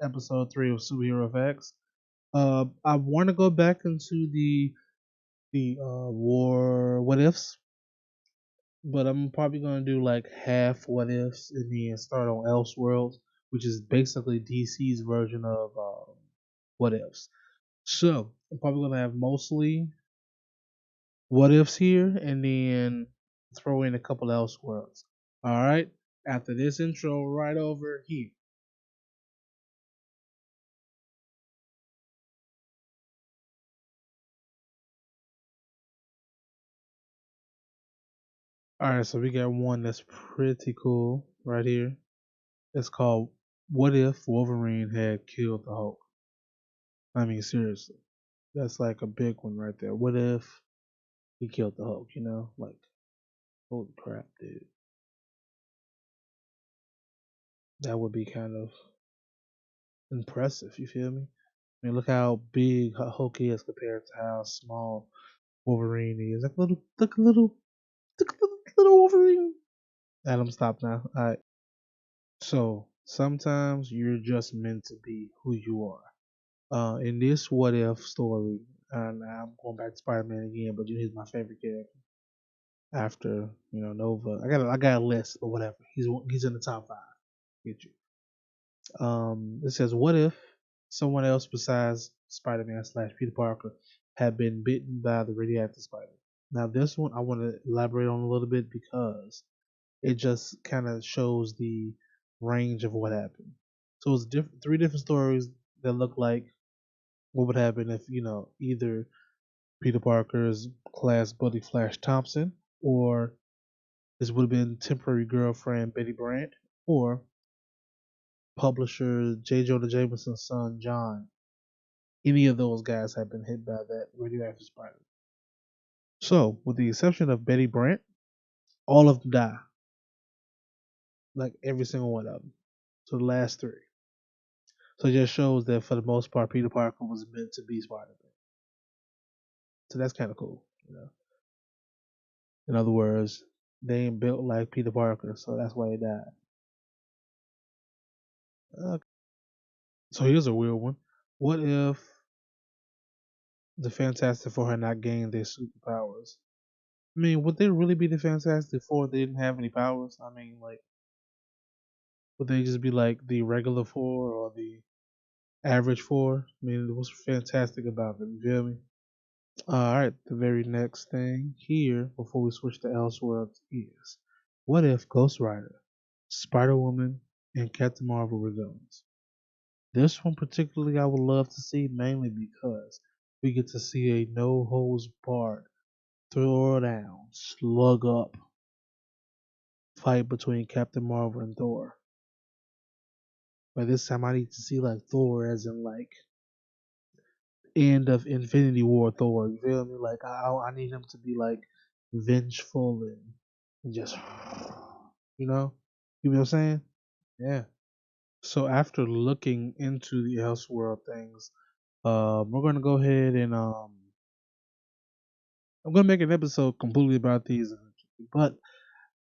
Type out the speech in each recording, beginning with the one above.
episode 3 of Superhero Effects. I want to go back into the war what ifs, but I'm probably gonna do like half what ifs and then start on Elseworlds, which is basically DC's version of what ifs. So I'm probably gonna have mostly what ifs here and then throw in a couple Elseworlds. All right. After this intro, right over here. All right, so we got one that's pretty cool right here. It's called "What If Wolverine Had Killed the Hulk." I mean, seriously, that's like a big one right there. What if he killed the Hulk? You know, like, holy crap, dude, that would be kind of impressive. You feel me? I mean, look how big Hulk is compared to how small Wolverine is. Like look a little Wolverine. Adam, stop now. All right. So sometimes you're just meant to be who you are. In this what if story, and I'm going back to Spider-Man again, but he's my favorite character after Nova. I got a list or whatever. He's in the top five. Get you. It says, what if someone else besides Spider-Man slash Peter Parker had been bitten by the radioactive spider? Now this one I want to elaborate on a little bit because it just kind of shows the range of what happened. So it's three different stories that look like what would happen if either Peter Parker's class buddy Flash Thompson, or this would have been temporary girlfriend Betty Brant, or publisher J. Jonah Jameson's son John. Any of those guys have been hit by that radioactive spider. So, with the exception of Betty Brant, all of them die. Like every single one of them. So the last three. So it just shows that for the most part, Peter Parker was meant to be Spider-Man. So that's kind of cool. In other words, they ain't built like Peter Parker, so that's why he died. Okay. So here's a weird one. What if the Fantastic Four had not gained their superpowers? I mean, would they really be the Fantastic Four if they didn't have any powers? I mean, like, would they just be like the regular four or the average four? I mean, what's fantastic about them? You feel me? Alright, the very next thing here, before we switch to Elseworlds, is what if Ghost Rider, Spider Woman, and Captain Marvel were villains? This one particularly I would love to see, mainly because we get to see a no holds barred, throw down, slug up fight between Captain Marvel and Thor. By this time, I need to see like Thor, as in like end of Infinity War Thor. You feel me? Like I need him to be like vengeful and just you know what I'm saying? Yeah. So after looking into the Elseworld things, we're gonna go ahead and I'm gonna make an episode completely about these, but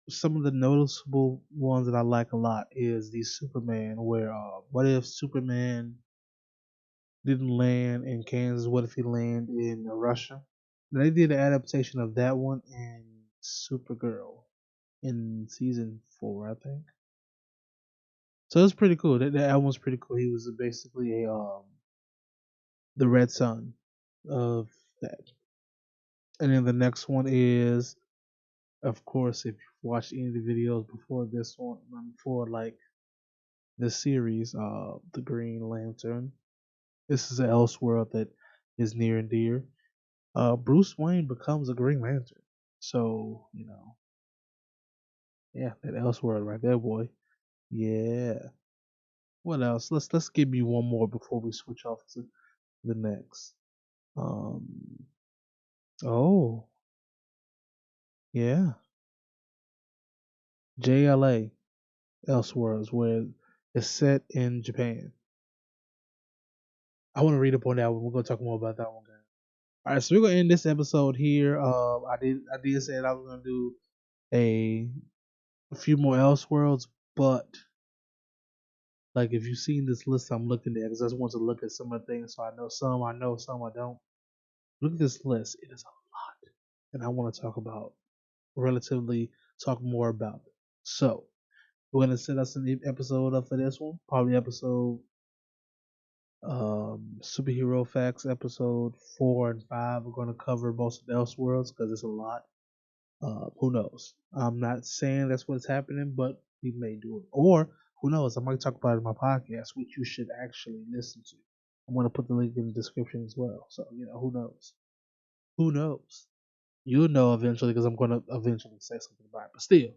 some of the noticeable ones that I like a lot is the Superman, where what if Superman didn't land in Kansas? What if he landed in Russia? They did an adaptation of that one in Supergirl in season 4, I think. So it's pretty cool. That one's pretty cool. He was basically a the Red Son of that. And then the next one is, of course, if you've watched any of the videos before this one, before like the series, the Green Lantern. This is an Elseworld that is near and dear. Bruce Wayne becomes a Green Lantern. So, yeah, that Elseworld right there, boy. Yeah. What else? Let's give me one more before we switch off to the next. Um. Oh, yeah. JLA Elseworlds, where it's set in Japan. I want to read up on that one. We're gonna talk more about that one, guys. All right, so we're gonna end this episode here. I did say that I was gonna do a few more Elseworlds, but Like if you've seen this list I'm looking at, because I just want to look at some of the things so I know, some I don't. Look at this list. It is a lot. And I want to talk more about it. So we're gonna set us an episode up for this one. Probably episode superhero facts episode 4 and 5. We're gonna cover most of the Elseworlds because it's a lot. Who knows? I'm not saying that's what's happening, but we may do it. Or who knows? I might talk about it in my podcast, which you should actually listen to. I'm gonna put the link in the description as well. So who knows? Who knows? You'll know eventually because I'm gonna eventually say something about it. But still,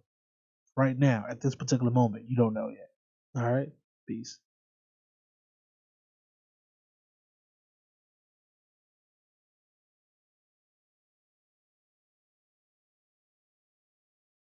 right now, at this particular moment, you don't know yet. All right? Peace.